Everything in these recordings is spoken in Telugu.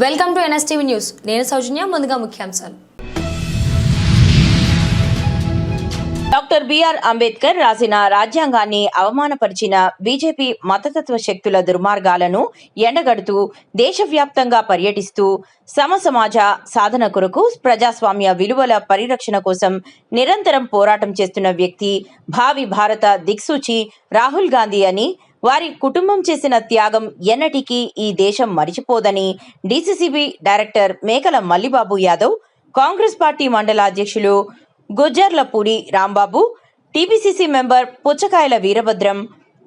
Welcome to NSTV news. నేను సౌజన్య. ముందుగా ముఖ్యాంశాలు. డాక్టర్ బిఆర్ అంబేద్కర్ రాసిన రాజ్యాంగాన్ని అవమానపరిచిన బీజేపీ మతతత్వ శక్తుల దుర్మార్గాలను ఎండగడుతూ దేశవ్యాప్తంగా పర్యటిస్తూ సమసమాజ సాధన కొరకు ప్రజాస్వామ్య విలువల పరిరక్షణ కోసం నిరంతరం పోరాటం చేస్తున్న వ్యక్తి భావి భారత దిక్సూచి రాహుల్ గాంధీ అని, వారి కుటుంబం చేసిన త్యాగం ఎన్నటికీ ఈ దేశం మరిచిపోదని డీసీసీబీ డైరెక్టర్ మేకల మల్లిబాబు యాదవ్, కాంగ్రెస్ పార్టీ మండల అధ్యక్షులు Gujjarlapudi Rambabu, TPCC member Puchakayala Veerabhadram,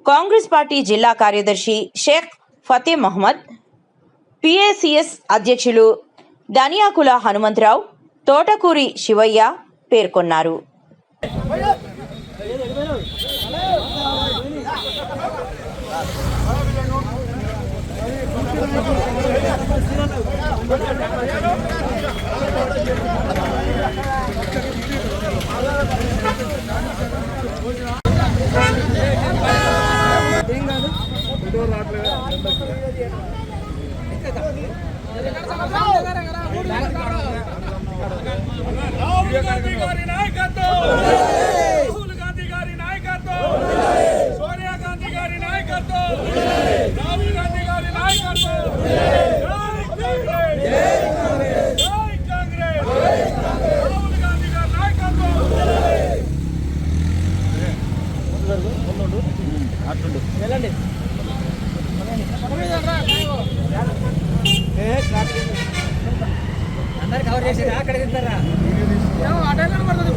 Congress party జిల్లా కార్యదర్శి షేక్ ఫతే మహమ్మద్, పీఏసీఎస్ అధ్యక్షులు ధనియాకుల హనుమంతరావు, తోటకూరి శివయ్య పేర్కొన్నారు. రాహుల్ గాంధీ గారి నాయకత్వం, సోనియా గాంధీ గారి నాయకత్వం, రాహుల్ గాంధీ గారి నాయకత్వం, జై కాంగ్రెస్, జై కాంగ్రెస్, రాహుల్ గాంధీ గారి నాయకత్వం. అందరు కవర్ చేసి అక్కడ తింటారా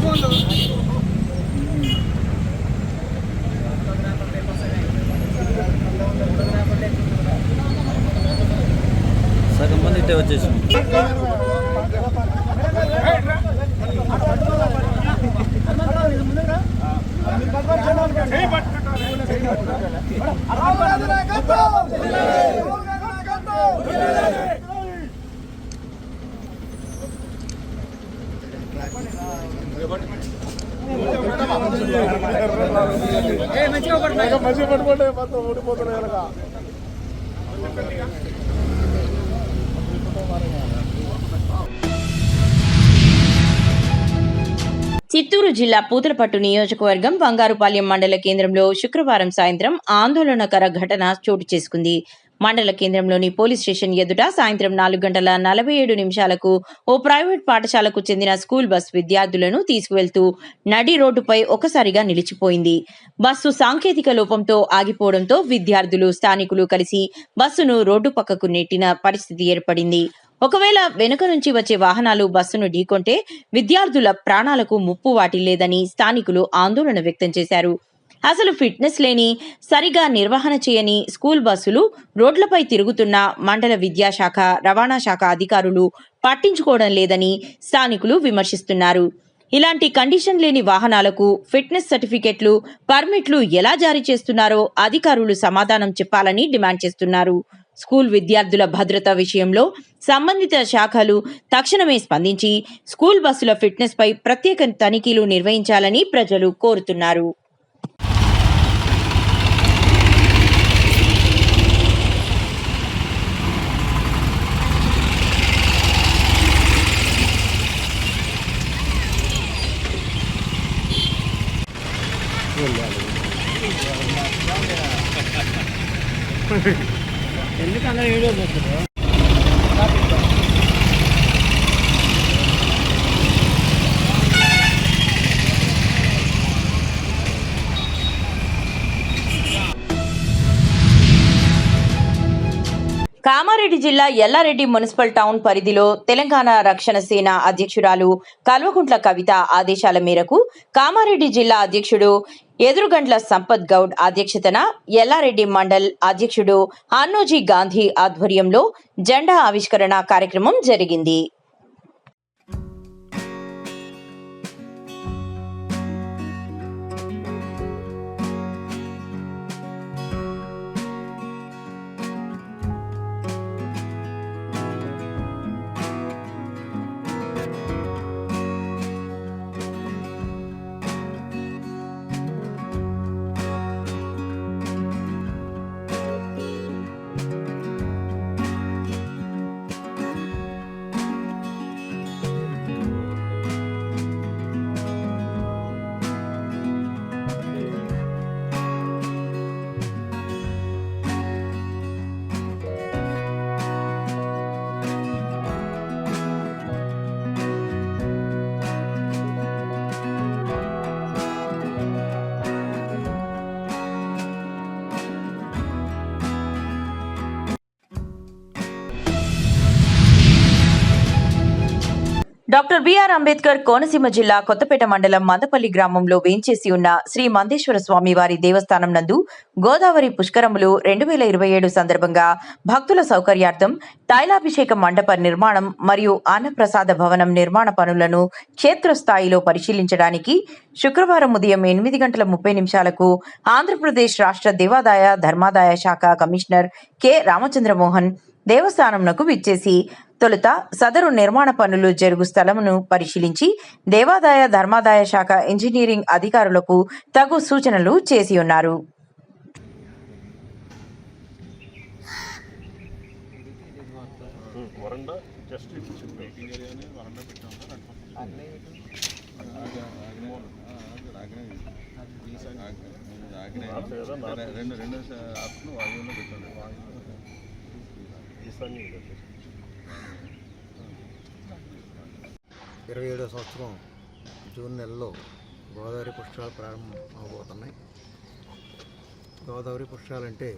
ఫోన్లు సగం మంది ఇట్టే వచ్చేసి మంచిగా పట్టుకుంటే మొత్తం ఓడిపోతున్నాయి. చిత్తూరు జిల్లా పూతలపట్టు నియోజకవర్గం బంగారుపాలెం మండల కేంద్రంలో శుక్రవారం సాయంత్రం ఆందోళనకర ఘటన చోటు చేసుకుంది. మండల కేంద్రంలోని పోలీస్ స్టేషన్ ఎదుట సాయంత్రం 4:47 ఓ ప్రైవేట్ పాఠశాలకు చెందిన స్కూల్ బస్ విద్యార్థులను తీసుకువెళ్తూ నడి రోడ్డుపై ఒక్కసారిగా నిలిచిపోయింది. బస్సు సాంకేతిక లోపంతో ఆగిపోవడంతో విద్యార్థులు, స్థానికులు కలిసి బస్సును రోడ్డు పక్కకు నెట్టిన పరిస్థితి ఏర్పడింది. ఒకవేళ వెనుక నుంచి వచ్చే వాహనాలు బస్సును ఢీకొంటే విద్యార్థుల ప్రాణాలకు ముప్పు వాటిల్లేదని స్థానికులు ఆందోళన వ్యక్తం చేశారు. అసలు ఫిట్నెస్ లేని, సరిగా నిర్వహణ చేయని స్కూల్ బస్సులు రోడ్లపై తిరుగుతున్న మండల విద్యాశాఖ, రవాణా శాఖ అధికారులు పట్టించుకోవడం లేదని స్థానికులు విమర్శిస్తున్నారు. ఇలాంటి కండిషన్ లేని వాహనాలకు ఫిట్నెస్ సర్టిఫికెట్లు, పర్మిట్లు ఎలా జారీ చేస్తున్నారో అధికారులు సమాధానం చెప్పాలని డిమాండ్ చేస్తున్నారు. స్కూల్ విద్యార్థుల భద్రత విషయంలో సంబంధిత శాఖలు తక్షణమే స్పందించి స్కూల్ బస్సుల ఫిట్నెస్ పై ప్రత్యేక తనిఖీలు నిర్వహించాలని ప్రజలు కోరుతున్నారు. ఎందుకన్నా వీడియో చూస్తారు కామారెడ్డి జిల్లా ఎల్లారెడ్డి మున్సిపల్ టౌన్ పరిధిలో తెలంగాణ రక్షణ సేన అధ్యక్షురాలు కల్వకుంట్ల కవిత ఆదేశాల మేరకు కామారెడ్డి జిల్లా అధ్యక్షుడు ఎదురుగండ్ల సంపత్ గౌడ్ అధ్యక్షతన ఎల్లారెడ్డి మండల్ అధ్యక్షుడు అన్నోజీ గాంధీ ఆధ్వర్యంలో జెండా ఆవిష్కరణ కార్యక్రమం జరిగింది. డాక్టర్ బిఆర్ అంబేద్కర్ కోనసీమ జిల్లా కొత్తపేట మండలం మందపల్లి గ్రామంలో వేంచేసి ఉన్న శ్రీ మందేశ్వర స్వామి వారి దేవస్థానం నందు గోదావరి పుష్కరములు 2027 సందర్భంగా భక్తుల సౌకర్యార్థం తైలాభిషేక మండప నిర్మాణం మరియు అన్నప్రసాద భవనం నిర్మాణ పనులను క్షేత్రస్థాయిలో పరిశీలించడానికి శుక్రవారం ఉదయం 8:30 ఆంధ్రప్రదేశ్ రాష్ట్ర దేవాదాయ ధర్మాదాయ శాఖ కమిషనర్ కె రామచంద్రమోహన్ దేవస్థానంకు విచ్చేసి తొలుత సదరు నిర్మాణ పనులు జరుగు స్థలమును పరిశీలించి దేవాదాయ ధర్మాదాయ శాఖ ఇంజనీరింగ్ అధికారులకు తగు సూచనలు చేసి ఉన్నారు. ఇరవై 27వ సంవత్సరం జూన్ నెలలో గోదావరి పుష్కరాలు ప్రారంభం అవబోతున్నాయి. గోదావరి పుష్కరాలు అంటే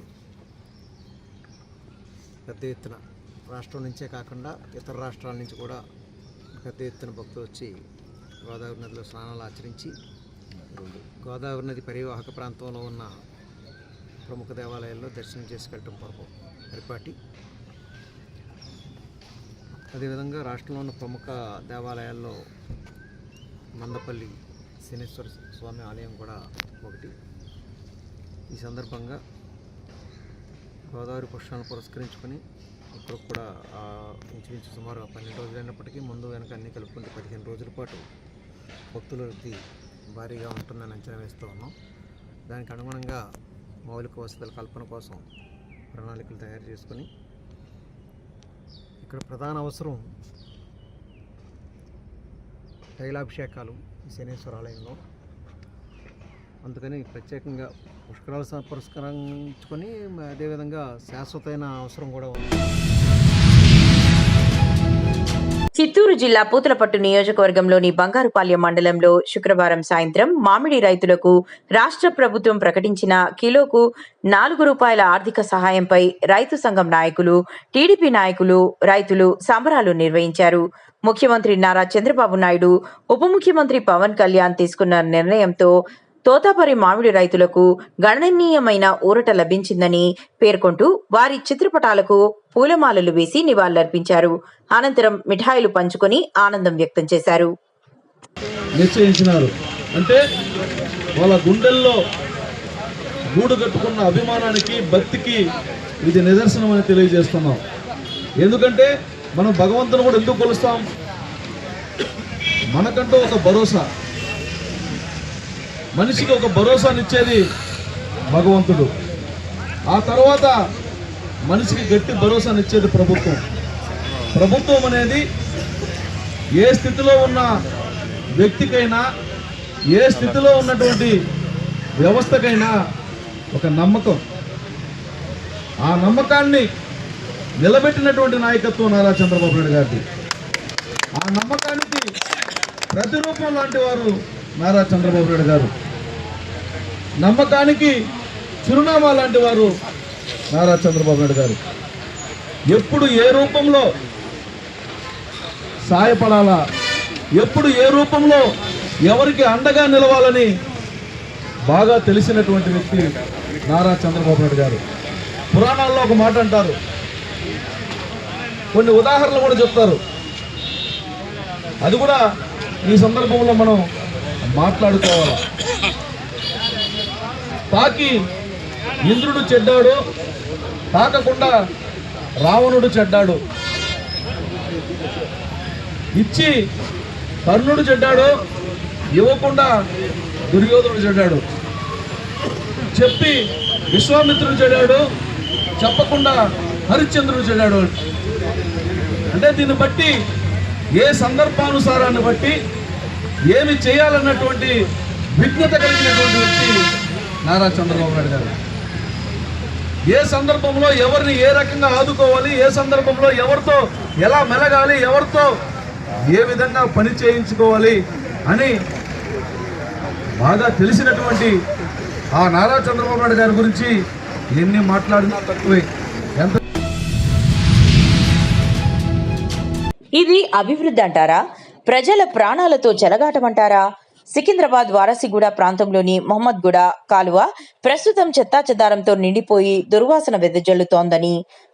పెద్ద ఎత్తున రాష్ట్రం నుంచే కాకుండా ఇతర రాష్ట్రాల నుంచి కూడా పెద్ద ఎత్తున భక్తులు వచ్చి గోదావరి నదిలో స్నానాలు ఆచరించి గోదావరి నది పరివాహక ప్రాంతంలో ఉన్న ప్రముఖ దేవాలయాల్లో దర్శనం చేసుకెళ్ళటం కొరకు పరిపాటి. అదేవిధంగా రాష్ట్రంలో ఉన్న ప్రముఖ దేవాలయాల్లో మందపల్లి శనేశ్వర స్వామి ఆలయం కూడా ఒకటి. ఈ సందర్భంగా గోదావరి పుష్కరాలను పురస్కరించుకొని ఇప్పుడు కూడా ఇంచుమించు సుమారు 12 రోజులు అయినప్పటికీ ముందు వెనక అన్నీ కలుపుకుంటే 15 రోజుల పాటు భక్తులకి భారీగా ఉంటుందని అంచనా వేస్తూ ఉన్నాం. దానికి అనుగుణంగా మౌలిక వసతుల కల్పన కోసం ప్రణాళికలు తయారు చేసుకొని ఇక్కడ ప్రధాన అవసరం తైలాభిషేకాలు ఈ శనేశ్వర ఆలయంలో. అందుకని ప్రత్యేకంగా పుష్కరాలు పురస్కరించుకొని అదేవిధంగా శాశ్వతమైన అవసరం కూడా ఉంది. చిత్తూరు జిల్లా పూతలపట్టు నియోజకవర్గంలోని బంగారుపాలెం మండలంలో శుక్రవారం సాయంత్రం మామిడి రైతులకు రాష్ట్ర ప్రభుత్వం ప్రకటించిన కిలోకు ₹4 ఆర్థిక సహాయంపై రైతు సంఘం నాయకులు, టీడీపీ నాయకులు, రైతులు సంబరాలు నిర్వహించారు. ముఖ్యమంత్రి నారా చంద్రబాబు నాయుడు, ఉప ముఖ్యమంత్రి పవన్ కళ్యాణ్ తీసుకున్న నిర్ణయంతో తోతాపరి మామిడి రైతులకు గణనీయమైన ఊరట లభించిందని పేర్కొంటూ వారి చిత్రపటాలకు పూలమాలలు వేసి నివాళులర్పించారు. అనంతరం మిఠాయిలు పంచుకొని ఆనందం వ్యక్తం చేశారు. నిశ్చయించినారు అంటే వాళ్ళ గుండెల్లో గూడు కట్టుకున్న అభిమానానికి, భక్తికి ఇది నిదర్శనం అని తెలియజేస్తున్నాం. ఎందుకంటే మనం భగవంతుని కూడా ఎందుకు కొలుస్తాం? మనకంటూ ఒక భరోసా, మనిషికి ఒక భరోసానిచ్చేది భగవంతుడు. ఆ తర్వాత మనిషికి గట్టి భరోసానిచ్చేది ప్రభుత్వం. ప్రభుత్వం అనేది ఏ స్థితిలో ఉన్న వ్యక్తికైనా, ఏ స్థితిలో ఉన్నటువంటి వ్యవస్థకైనా ఒక నమ్మకం. ఆ నమ్మకాన్ని నిలబెట్టినటువంటి నాయకత్వం నారా చంద్రబాబు నాయుడు గారిది. ఆ నమ్మకానికి ప్రతిరూపం లాంటి వారు నారా చంద్రబాబు నాయుడు గారు. నమ్మకానికి చిరునామా లాంటి వారు నారా చంద్రబాబు నాయుడు గారు. ఎప్పుడు ఏ రూపంలో సాయపడాలా, ఎప్పుడు ఏ రూపంలో ఎవరికి అండగా నిలవాలని బాగా తెలిసినటువంటి వ్యక్తి నారా చంద్రబాబు నాయుడు గారు. పురాణాల్లో ఒక మాట అంటారు, కొన్ని ఉదాహరణలు కూడా చెప్తారు. అది కూడా ఈ సందర్భంలో మనం మాట్లాడుకోవాలి. తాకి ఇంద్రుడు చెడ్డాడు, తాకకుండా రావణుడు చెడ్డాడు. ఇచ్చి కర్ణుడు చెడ్డాడు, ఇవ్వకుండా దుర్యోధనుడు చెడ్డాడు. చెప్పి విశ్వామిత్రుడు చెడ్డాడు, చెప్పకుండా హరిశ్చంద్రుడు చెడ్డాడు. అంటే దీన్ని బట్టి ఏ సందర్భానుసారాన్ని బట్టి ఏమి చేయాలన్నటువంటి విజ్ఞత కలిగినటువంటి వ్యక్తి నారా చంద్రబాబు నాయుడు గారు. ఏ సందర్భంలో ఎవరిని ఏ రకంగా ఆదుకోవాలి, ఏ సందర్భంలో ఎవరితో ఎలా మెలగాలి, ఎవరితో ఏ విధంగా పని చేయించుకోవాలి అని బాగా తెలిసినటువంటి ఆ నారా చంద్రబాబు నాయుడు గారి గురించి ఎన్ని మాట్లాడినా తక్కువే. ఇది అభివృద్ధి అంటారా? ప్రజల ప్రాణాలతో చెలగాటమంటారా? సికింద్రాబాద్ వారసిగూడ ప్రాంతంలోని మొహమ్మద్గూడ కాలువ ప్రస్తుతం చెత్తాచెదారంతో నిండిపోయి దుర్వాసన వెదజల్లుతోందని,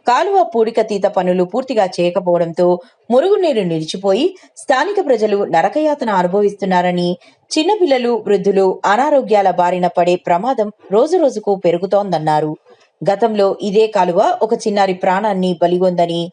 కాలువ పూడికతీత పనులు పూర్తిగా చేయకపోవడంతో మురుగునీరు నిలిచిపోయి స్థానిక ప్రజలు నరకయాతన అనుభవిస్తున్నారని, చిన్నపిల్లలు, వృద్ధులు అనారోగ్యాల బారిన పడే ప్రమాదం రోజురోజుకు పెరుగుతోందన్నారు. గతంలో ఇదే కాలువ ఒక చిన్నారి ప్రాణాన్ని బలిగొందని,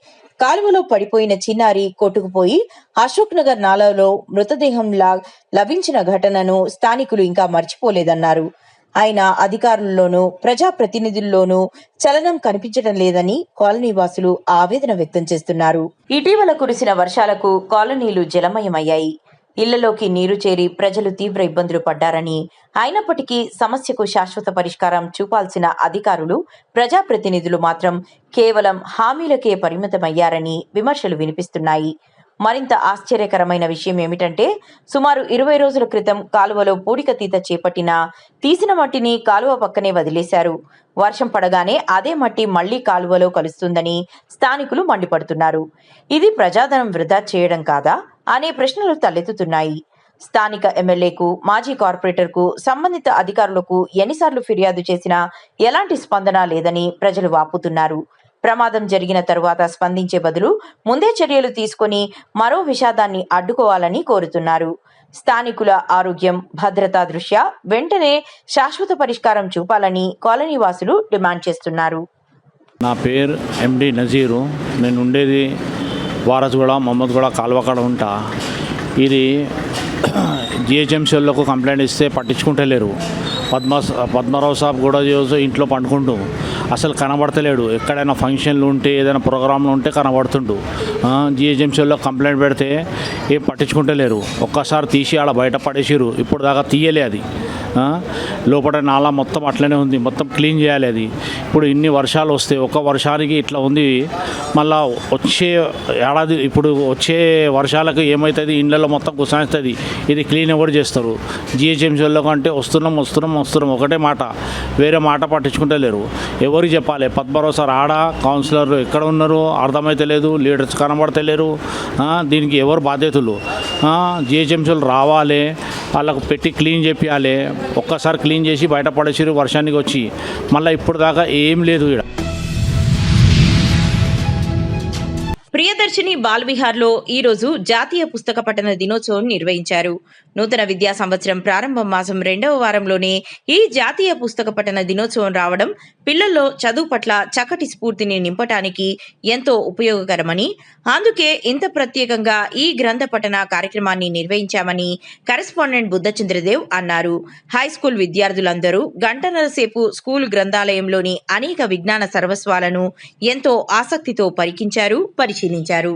కాలువలో పడిపోయిన చిన్నారి కొట్టుకుపోయి అశోక్ నగర్ నాలాలో మృతదేహంలా లభించిన ఘటనను స్థానికులు ఇంకా మర్చిపోలేదన్నారు. అయినా అధికారుల్లోనూ ప్రజాప్రతినిధుల్లోనూ చలనం కనిపించడం లేదని కాలనీ వాసులు ఆవేదన వ్యక్తం చేస్తున్నారు. ఇటీవల కురిసిన వర్షాలకు కాలనీలు జలమయమయ్యాయి. ఇళ్లలోకి నీరు చేరి ప్రజలు తీవ్ర ఇబ్బందులు పడ్డారని, అయినప్పటికీ సమస్యకు శాశ్వత పరిష్కారం చూపాల్సిన అధికారులు, ప్రజాప్రతినిధులు మాత్రం కేవలం హామీలకే పరిమితమయ్యారని విమర్శలు వినిపిస్తున్నాయి. మరింత ఆశ్చర్యకరమైన విషయం ఏమిటంటే, సుమారు 20 రోజుల క్రితం కాలువలో పూడికతీత చేపట్టినా తీసిన మట్టిని కాలువ పక్కనే వదిలేశారు. వర్షం పడగానే అదే మట్టి మళ్లీ కాలువలో కలుస్తుందని స్థానికులు మండిపడుతున్నారు. ఇది ప్రజాధనం వృధా చేయడం కాదా అనే ప్రశ్నలు తలెత్తుతున్నాయి. స్థానిక ఎమ్మెల్యేకు, మాజీ కార్పొరేటర్కు, సంబంధిత అధికారులకు ఎన్నిసార్లు ఫిర్యాదు చేసినా ఎలాంటి స్పందన లేదని ప్రజలు వాపోతున్నారు. ప్రమాదం జరిగిన తరువాత స్పందించే బదులు ముందే చర్యలు తీసుకొని మరో విషాదాన్ని అడ్డుకోవాలని కోరుతున్నారు. స్థానికుల ఆరోగ్యం, భద్రతా దృష్ట్యా వెంటనే శాశ్వత పరిష్కారం చూపాలని కాలనీ వాసులు డిమాండ్ చేస్తున్నారు. నా పేరు ఎండి నజీరు. నేను ఉండేది వారసుగూడ మొహమ్మద్గూడ కాలువకాడ ఉంటా. ఇది జిహెచ్ఎంసీలకు కంప్లైంట్ ఇస్తే పట్టించుకుంటలేరు. పద్మరావు సాబ్ కూడా రోజు ఇంట్లో పండుకుంటూ అసలు కనబడతలేడు. ఎక్కడైనా ఫంక్షన్లు ఉంటే, ఏదైనా ప్రోగ్రాంలు ఉంటే కనబడుతుండు. జిహెచ్ఎంసీలో కంప్లైంట్ పెడితే ఏం పట్టించుకుంటలేరు. ఒక్కసారి తీసి ఆడ బయట పడేసిరు. ఇప్పుడు దాకా తీయలే అది. లోపల నాలా మొత్తం అట్లనే ఉంది. మొత్తం క్లీన్ చేయాలి అది. ఇప్పుడు ఇన్ని వర్షాలు వస్తే ఒక వర్షానికి ఇట్లా ఉంది. మళ్ళా వచ్చే ఏడాది, ఇప్పుడు వచ్చే వర్షాలకు ఏమవుతుంది, ఇళ్ళల్లో మొత్తం కుసాయిస్తుంది. ఇది క్లీన్ ఎవరు చేస్తారు? జిహెచ్ఎంసీలో కంటే వస్తున్నాం ఒకటే మాట, వేరే మాట పట్టించుకుంటలేరు. ఎవరికి చెప్పాలి? పద్మరావు సార్ ఆడ, కౌన్సిలర్లు ఎక్కడ ఉన్నారు అర్థమైతే లేదు, లీడర్స్ కనబడతలేరు. దీనికి ఎవరు బాధ్యతలు? జిహెచ్ఎంసీలు రావాలి, వాళ్ళకు పెట్టి క్లీన్ చేయాలి. ఒక్కసారి క్లీన్ చేసి బయట పడేసిరు వర్షానికి వచ్చి. మళ్ళీ ఇప్పుడు దాకా ఏం లేదు ఇక్కడ. ప్రియదర్శిని బాలవిహార్లో ఈరోజు జాతీయ పుస్తక పఠన దినోత్సవం నిర్వహించారు. నూతన విద్యా సంవత్సరం ప్రారంభం మాసం 2వ వారంలోనే ఈ జాతీయ పుస్తక పఠన దినోత్సవం రావడం పిల్లల్లో చదువు పట్ల చక్కటి స్ఫూర్తిని నింపటానికి ఎంతో ఉపయోగకరమని, అందుకే ఇంత ప్రత్యేకంగా ఈ గ్రంథ పఠన కార్యక్రమాన్ని నిర్వహించామని కరెస్పాండెంట్ బుద్ధచంద్రదేవ్ అన్నారు. హైస్కూల్ విద్యార్థులందరూ గంటన్నర సేపు స్కూల్ గ్రంథాలయంలోని అనేక విజ్ఞాన సర్వస్వాలను ఎంతో ఆసక్తితో పరిశీలించారు.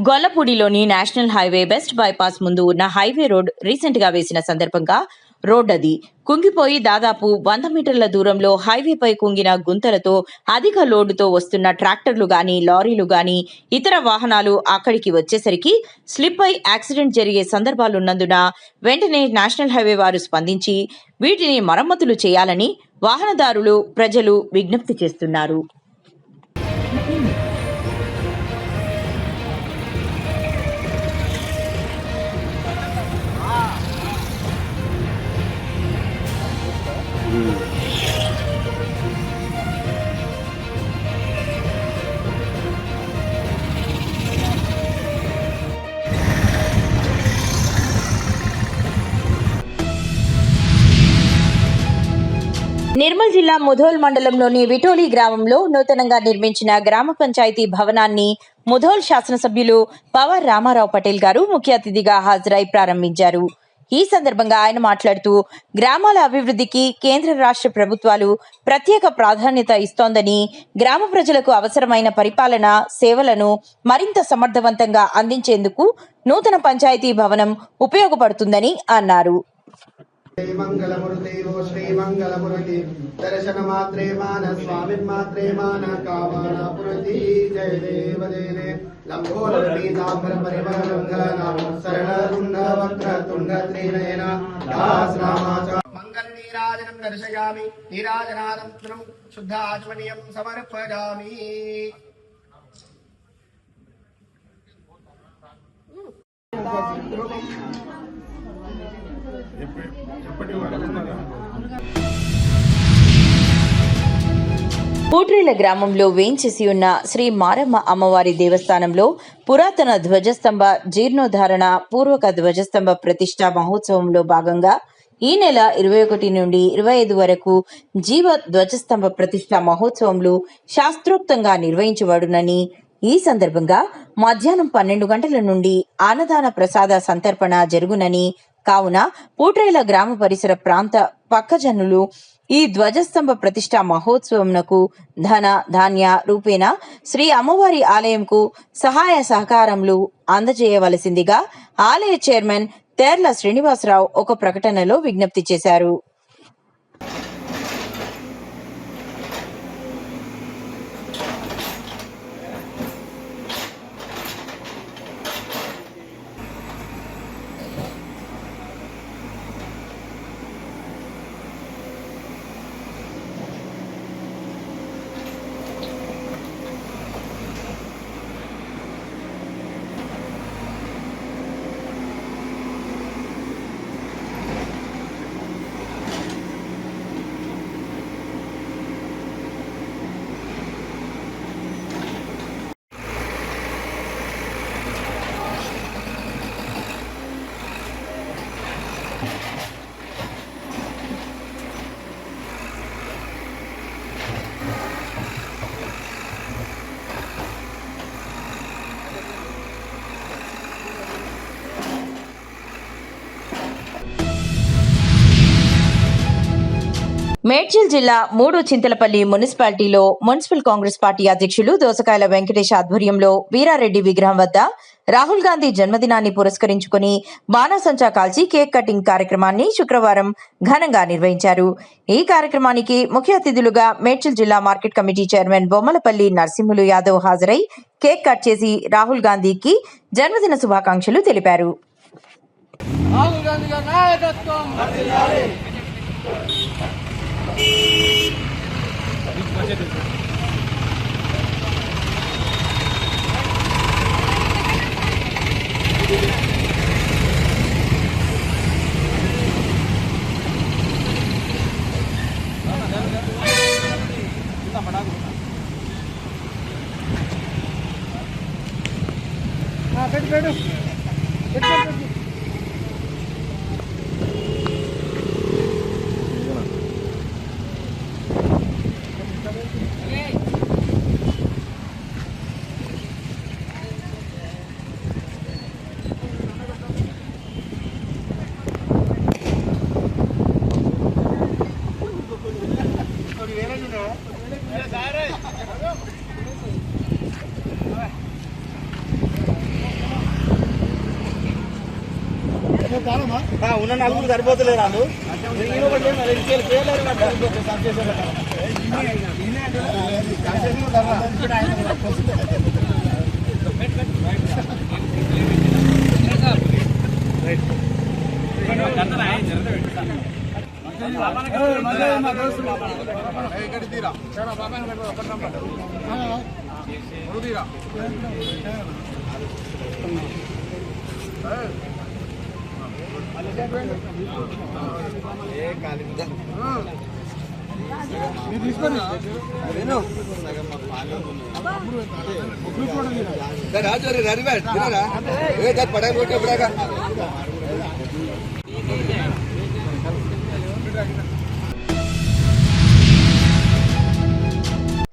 గొల్లపూడిలోని నేషనల్ హైవే బెస్ట్ బైపాస్ ముందు ఉన్న హైవే రోడ్ రీసెంట్ గా వేసిన సందర్భంగా రోడ్ అది కుంగిపోయి దాదాపు 100 మీటర్ల దూరంలో హైవేపై కుంగిన గుంతలతో అధిక లోడుతో వస్తున్న ట్రాక్టర్లు గాని, లారీలు గాని, ఇతర వాహనాలు అక్కడికి వచ్చేసరికి స్లిప్ అయి యాక్సిడెంట్ జరిగే సందర్భాలున్నందున వెంటనే నేషనల్ హైవే వారు స్పందించి వీటిని మరమ్మతులు చేయాలని వాహనదారులు, ప్రజలు విజ్ఞప్తి చేస్తున్నారు. నిర్మల్ జిల్లా ముధోల్ మండలంలోని విటోలి గ్రామంలో నూతనంగా నిర్మించిన గ్రామ పంచాయతీ భవనాన్ని ముధోల్ శాసనసభ్యులు పవర్ రామారావు పటేల్ గారు ముఖ్య అతిథిగా హాజరై ప్రారంభించారు. ఈ సందర్భంగా ఆయన మాట్లాడుతూ గ్రామాల అభివృద్ధికి కేంద్ర రాష్ట్ర ప్రభుత్వాలు ప్రత్యేక ప్రాధాన్యత ఇస్తోందని, గ్రామ ప్రజలకు అవసరమైన పరిపాలన సేవలను మరింత సమర్థవంతంగా అందించేందుకు నూతన పంచాయతీ భవనం ఉపయోగపడుతుందని అన్నారు. మంగళమూర్తి ఓ శ్రీ మంగళమూర్తి దర్శన మాత్రే మాన స్వామి మాత్రే మాన కామన పురతి జయ దేవ జయ లంబోల పీతాంబర పరిమళ మంగళనామ శరణ తుండ వక్ర తుండ త్రినయన దాస్ రామాచ మంగళ నీరాజనం దర్శయామి నీరాజనానంతరం శుద్ధ ఆచమనీయం సమర్పయామి. పూట్రేల గ్రామంలో వేంచేసి ఉన్న శ్రీ మారమ్మ అమ్మవారి దేవస్థానంలో పురాతన ధ్వజస్తంభ జీర్ణోద్ధారణ పూర్వక ధ్వజస్తంభ ప్రతిష్ఠా మహోత్సవంలో భాగంగా ఈ నెల 21 నుండి 25 వరకు జీవ ధ్వజస్తంభ ప్రతిష్ఠా మహోత్సవంలో శాస్త్రోక్తంగా నిర్వహించబడునని, ఈ సందర్భంగా మధ్యాహ్నం 12 గంటల నుండి అన్నదాన ప్రసాద సంతర్పణ జరుగునని, కావున పూట్రేల గ్రామ పరిసర ప్రాంత పక్కజనులు ఈ ధ్వజస్తంభ ప్రతిష్ఠా మహోత్సవంకు ధన ధాన్య రూపేణ శ్రీ అమ్మవారి ఆలయంకు సహాయ సహకారములు అందజేయవలసిందిగా ఆలయ చైర్మన్ తెర్ల శ్రీనివాసరావు ఒక ప్రకటనలో విజ్ఞప్తి చేశారు. మేడ్చల్ జిల్లా 3 చింతలపల్లి మున్సిపాలిటీలో మున్సిపల్ కాంగ్రెస్ పార్టీ అధ్యక్షులు దోసకాయల వెంకటేష్ ఆధ్వర్యంలో వీరారెడ్డి విగ్రహం వద్ద రాహుల్ గాంధీ జన్మదినాన్ని పురస్కరించుకుని బాణాసంచా కాల్చి కేక్ కటింగ్ కార్యక్రమాన్ని శుక్రవారం ఘనంగా నిర్వహించారు. ఈ కార్యక్రమానికి ముఖ్య అతిథులుగా మేడ్చల్ జిల్లా market committee chairman Bommalapalli Narasimhulu Yadav హాజరై కేక్ కట్ చేసి రాహుల్ గాంధీకి జన్మదిన శుభాకాంక్షలు తెలిపారు. రాహుల్ గాంధీ గారి నాయకత్వం పెట్టు ఉన్న నలుగురు సరిపోతలేరు వాళ్ళు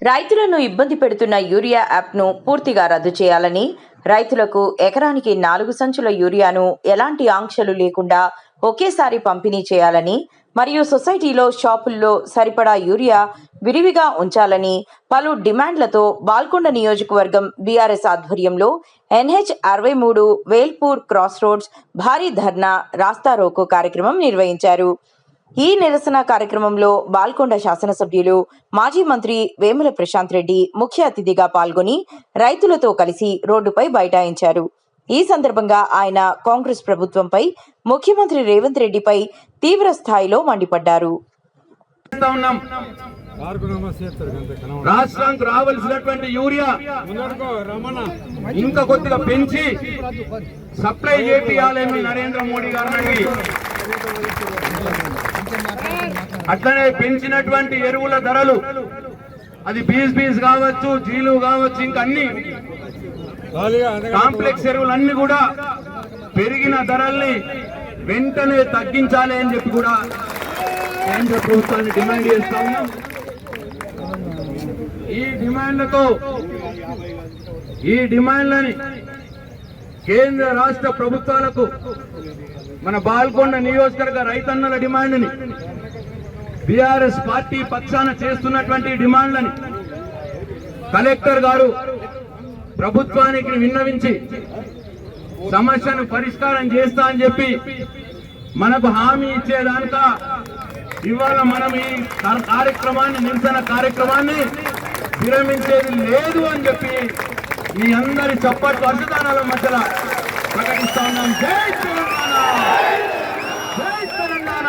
రైతులను ఇబ్బంది పెడుతున్న యూరియా యాప్ను పూర్తిగా రద్దు చేయాలని, రైతులకు ఎకరానికి 4 సంచుల యూరియాను ఎలాంటి ఆంక్షలు లేకుండా ఒకేసారి పంపిణీ చేయాలని మరియు సొసైటీలో షాపుల్లో సరిపడా యూరియా విరివిగా ఉంచాలని పలు డిమాండ్లతో బాల్కొండ నియోజకవర్గం బీఆర్ఎస్ ఆధ్వర్యంలో NH 63 వేల్పూర్ క్రాస్ రోడ్స్ భారీ ధర్నా రాస్తారోకో కార్యక్రమం నిర్వహించారు. ఈ నిరసన కార్యక్రమంలో బాల్కొండ శాసనసభ్యులు మాజీ మంత్రి వేముల ప్రశాంత్ రెడ్డి ముఖ్య అతిథిగా పాల్గొని రైతులతో కలిసి రోడ్డుపై బైఠాయించారు. ఈ సందర్భంగా ఆయన కాంగ్రెస్ ప్రభుత్వంపై, ముఖ్యమంత్రి రేవంత్ రెడ్డిపై తీవ్ర స్థాయిలో మండిపడ్డారు. రాష్ట్రానికి రావాల్సినటువంటి యూరియా ఇంకా కొద్దిగా పెంచి సప్లై చేయాలని నరేంద్ర మోడీ గారిని, అట్లనే పెంచినటువంటి ఎరువుల ధరలు, అది బీస్ కావచ్చు, జీలు కావచ్చు, ఇంకా అన్ని కాంప్లెక్స్ ఎరువులన్నీ కూడా పెరిగిన ధరల్ని వెంటనే తగ్గించాలి అని చెప్పి కూడా కేంద్ర ప్రభుత్వాన్ని డిమాండ్ చేస్తా ఉన్నాం. ఈ డిమాండ్లని కేంద్ర రాష్ట్ర ప్రభుత్వాలకు మన బాల్కొండ నియోజకవర్గ రైతన్నల డిమాండ్ని, బీఆర్ఎస్ పార్టీ పక్షాన చేస్తున్నటువంటి డిమాండ్లని కలెక్టర్ గారు ప్రభుత్వానికి విన్నవించి సమస్యను పరిష్కారం చేస్తా అని చెప్పి మనకు హామీ ఇచ్చేదానిక ఇవాళ మనం ఈ కార్యక్రమాన్ని, నిరసన కార్యక్రమాన్ని విరమించేది లేదు అని చెప్పి మీ అందరి చప్పటి వర్షదానాల మధ్యలో ప్రకటిస్తా ఉన్నాం. జై తెలంగాణ, జై తెలంగాణ.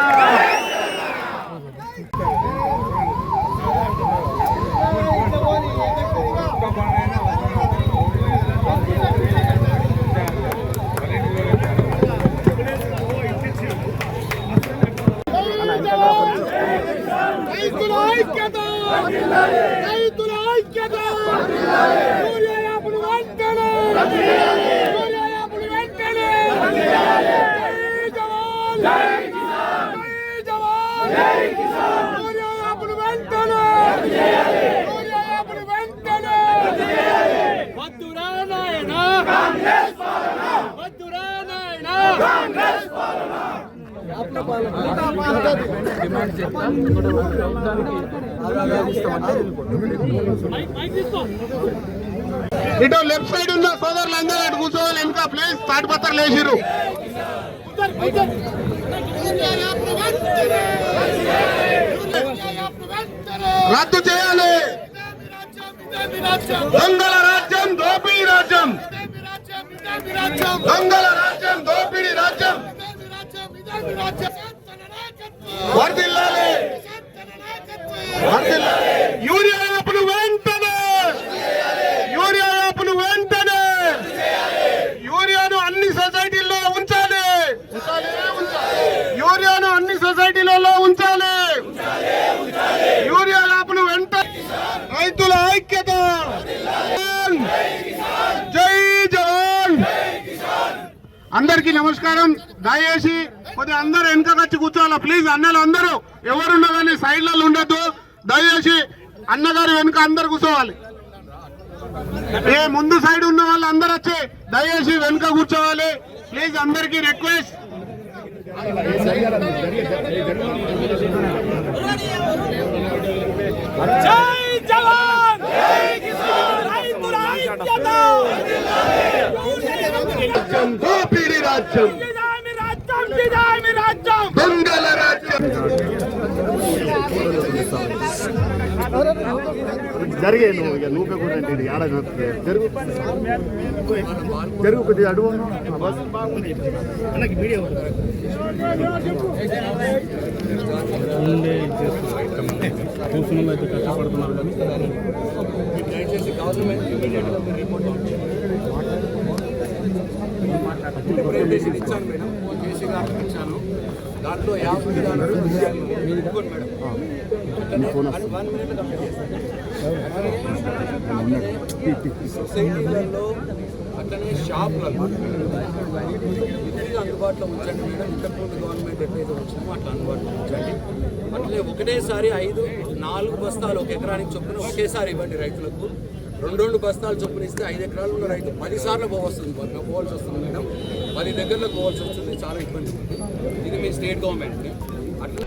ఇటు లెఫ్ట్ సైడ్ ఉన్న సోదరులందరూ అటు కూర్చోవాలి. ఇంకా ప్లీజ్ తాటిపత్రలు వేసిర్రు. రద్దు చేయాలి. దొంగల రాజ్యం, దోపిడీ రాజ్యం, దొంగల రాజ్యం, దోపిడీ రాజ్యం వర్ధిల్లాలి. యూరియా యాప్ను వెంటనే, యూరియా యాప్ను వెంటనే, యూరియాను అన్ని సొసైటీల్లో ఉంచాలి, యూరియాను అన్ని సొసైటీలలో ఉంచాలి. యూరియా యాప్ను వెంటనే. రైతుల ఐక్యత, జై జవాన్. అందరికీ నమస్కారం. దయచేసి కొద్దిగా అందరూ వెనకకొచ్చి కూర్చోవాలా ప్లీజ్. అన్నలు అందరూ ఎవరున్నా కానీ సైడ్లలో ఉండద్దు. దయచేసి అన్నగారు వెనుక అందరు కూర్చోవాలి. ఏ ముందు సైడ్ ఉన్న వాళ్ళు అందరు వచ్చి దయచేసి వెనుక కూర్చోవాలి ప్లీజ్. అందరికీ రిక్వెస్ట్. జై జవాన్, జై కిసాన్, రైతుల ఐక్యత. దోపిడీ రాజ్యం, దొంగల రాజ్యం. జరిగే నువ్వు ఇక నువ్వు కూడా ఆడ జరుగు జరుగు కొద్దిగా అడుగు. మీడియా అయితే కష్టపడుతున్నారు కానీ దయచేసి గవర్నమెంట్ ప్రెజెంటేషన్ ఇచ్చాను మేడం, కేసీ గారికి ఇచ్చాను. దాంట్లో 50 విధానాలు సొసైటీలలో అట్లనే షాపులలో అందుబాటులో ఉంచండి మేడం. ఇంతకుముందు గవర్నమెంట్ ఎట్లయితే వచ్చినామో అట్లా అందుబాటులో ఉంచండి. అట్లే ఒకటేసారి 4 బస్తాలు ఒక ఎకరానికి చొప్పున ఒకేసారి ఇవ్వండి రైతులకు. 2 బస్తాలు చొప్పున ఇస్తే 5 ఎకరాలు ఉన్న రైతు 10 సార్లు పోవాల్సి వస్తుంది మేడం. 10 దగ్గరలో పోవాల్సి వస్తుంది. చాలా ఇబ్బంది ఉంది. ఇది మీ స్టేట్ గవర్నమెంట్ని అట్లా.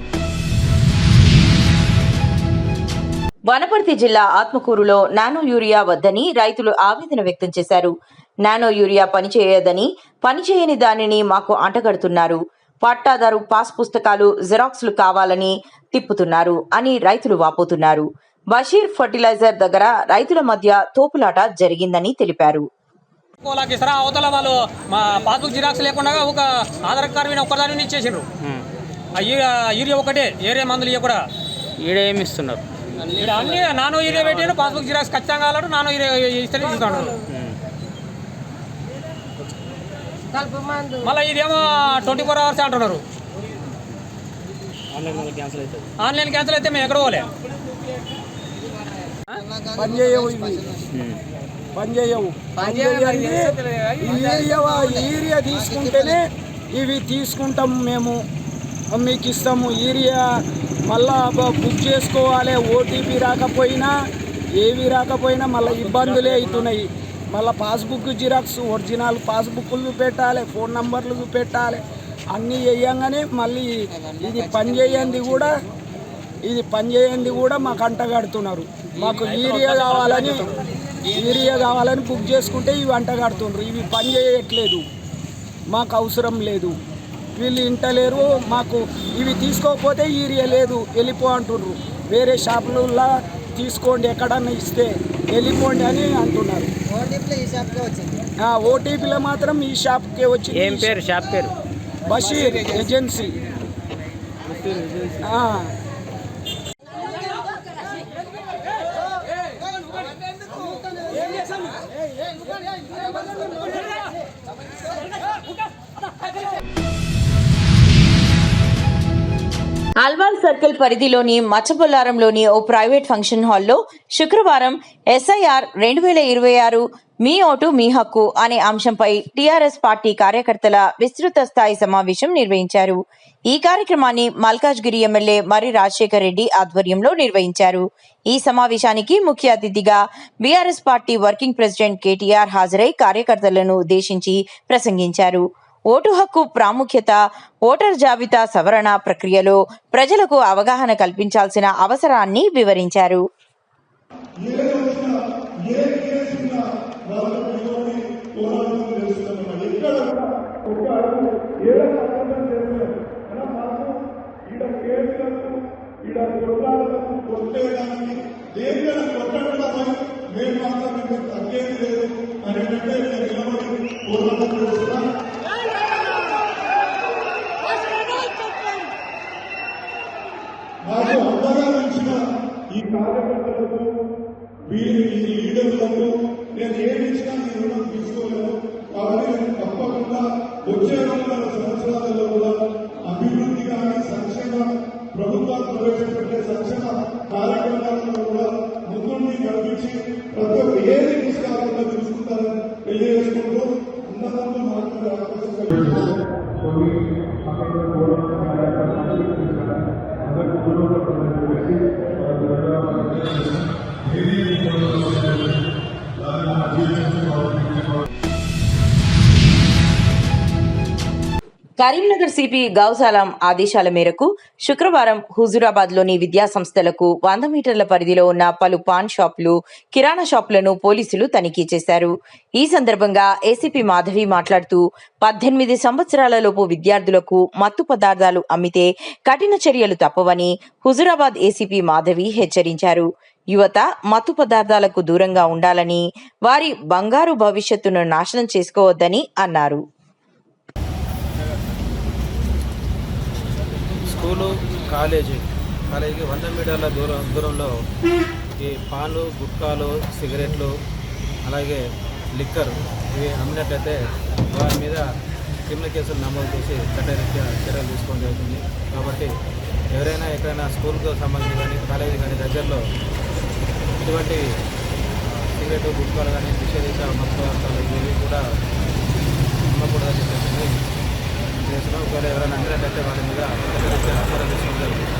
వనపర్తి జిల్లా ఆత్మకూరులో నానో యూరియా వద్దని రైతులు ఆవేదన వ్యక్తం చేశారు. నానో యూరియా పనిచేయదని, పనిచేయని దానిని మాకు అంటగడుతున్నారు. పట్టాదారు పాస్ పుస్తకాలు జిరాక్స్లు కావాలని తిప్పుతున్నారు అని రైతులు వాపోతున్నారు. బషీర్ ఫర్టిలైజర్ దగ్గర రైతుల మధ్య తోపులాట జరిగిందని తెలిపారు. అవతల వాళ్ళు మా పాస్బుక్ జిరాక్స్ లేకుండా ఒక ఆధార్ కార్డు మీద ఒక్కదాని ఇచ్చేసారు. యూరియా ఒకటే, ఏరియా మందులు ఇవ్వకూడా. ఈడ ఏమి ఇస్తున్నారు? అన్ని నానో యూరియా పెట్టాను. పాస్బుక్ జిరాక్స్ ఖచ్చితంగా కావాలంటే నానో యూరియా ఇస్తేనే ఇస్తాడు. మళ్ళీ ఇదేమో 24 hours అంటున్నారు. ఆన్లైన్ క్యాన్సిల్ అయితే మేము ఎక్కడ పోలే. యూరియా తీసుకుంటేనే ఇవి తీసుకుంటాం మేము, మీకు ఇస్తాము. యూరియా మళ్ళా బుక్ చేసుకోవాలి. ఓటీపీ రాకపోయినా ఏవి రాకపోయినా మళ్ళీ ఇబ్బందులే అవుతున్నాయి. మళ్ళీ పాస్బుక్ జిరాక్స్ ఒరిజినల్ పాస్బుక్లు చూపెట్టాలి, ఫోన్ నంబర్లు చూపెట్టాలి. అన్నీ వేయంగానే మళ్ళీ ఇది పని చేయండి కూడా మాకు అంటగడుతున్నారు. మాకు యూరియా కావాలని బుక్ చేసుకుంటే ఇవి అంటగడుతున్నారు. ఇవి పని చేయట్లేదు, మాకు అవసరం లేదు. వీళ్ళు ఇంటలేరు. మాకు ఇవి తీసుకోకపోతే యూరియా లేదు వెళ్ళిపో అంటున్నారు. వేరే షాపులలో తీసుకోండి, ఎక్కడన్నా ఇస్తే వెళ్ళిపోండి అని అంటున్నారు. ఓటీపీలో మాత్రం ఈ షాప్కే వచ్చింది. ఏం పేరు షాప్ పేరు? బషీర్ ఏజెన్సీ. అల్వాల్ సర్కిల్ పరిధిలోని మచ్చబొల్లారంలోని ఓ ప్రైవేట్ ఫంక్షన్ హాల్లో శుక్రవారం SIR 2026 మీ ఓటు మీ హక్కు అనే అంశంపై టీఆర్ఎస్ పార్టీ కార్యకర్తల విస్తృత స్థాయి సమావేశం నిర్వహించారు. ఈ కార్యక్రమాన్ని మల్కాజ్గిరి ఎమ్మెల్యే మర్రి రాజశేఖర్ రెడ్డి ఆధ్వర్యంలో నిర్వహించారు. ఈ సమావేశానికి ముఖ్య అతిథిగా BRS party working president KTR హాజరై కార్యకర్తలను ఉద్దేశించి ప్రసంగించారు. ఓటు హక్కు ప్రాముఖ్యత, ఓటర్ జాబితా సవరణ ప్రక్రియలో ప్రజలకు అవగాహన కల్పించాల్సిన అవసరాన్ని వివరించారు. నాకు అంతగా తెలిసిన ఈ కార్యకర్తలకు వీరి లీడర్లకు నేను ఏమి ఇచ్చినా మీ రుణం తీసుకోలేను. కాబట్టి నేను తప్పకుండా వచ్చే 2 సంవత్సరాలలో కూడా అభివృద్ధి కానీ సంక్షేమ ప్రభుత్వాలు ప్రవేశపెట్టే సంక్షేమ కార్యక్రమాలను కూడా ముందుండి కల్పించి ప్రతి ఒక్క ఏది తీసుకురాకుండా చూసుకుంటారని తెలియజేసుకుంటూ ఉన్నతంగా మాట్లాడే అవకాశం కరీంనగర్ సిపి గౌసాలం ఆదేశాల మేరకు శుక్రవారం హుజూరాబాద్లోని విద్యాసంస్థలకు 100 మీటర్ల పరిధిలో ఉన్న పలు పాన్ షాపులు, కిరాణా షాపులను పోలీసులు తనిఖీ చేశారు. ఈ సందర్భంగా ఏసీపీ మాధవి మాట్లాడుతూ 18 సంవత్సరాలలోపు విద్యార్థులకు మత్తు పదార్థాలు అమ్మితే కఠిన చర్యలు తప్పవని హుజూరాబాద్ ఏసీపీ మాధవి హెచ్చరించారు. యువత మత్తు పదార్థాలకు దూరంగా ఉండాలని, వారి బంగారు భవిష్యత్తును నాశనం చేసుకోవద్దని అన్నారు. స్కూలు, కాలేజీకి 100 మీటర్ల దూరంలో ఈ పాలు, గుట్కాలు, సిగరెట్లు, అలాగే లిక్కర్ ఇవి అమ్మినట్లయితే వారి మీద క్రిమినల్ కేసులు నమోదు చేసి చట్టరీత్యా చర్యలు తీసుకోవడం జరుగుతుంది. కాబట్టి ఎవరైనా ఎక్కడైనా స్కూల్కు సంబంధించి కానీ కాలేజీ కానీ దగ్గరలో ఇటువంటి సిగరెట్, గుట్కాలు కానీ నిషేధిత మత్తు పదార్థాలు ఇవి కూడా అమ్మకూడదని చెప్పేసి ఒకవేళ ఎవరైనా అందినట్లయితే వాళ్ళ మీద చర్యలు తీసుకోవడం జరుగుతుంది.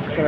ఇక్కడ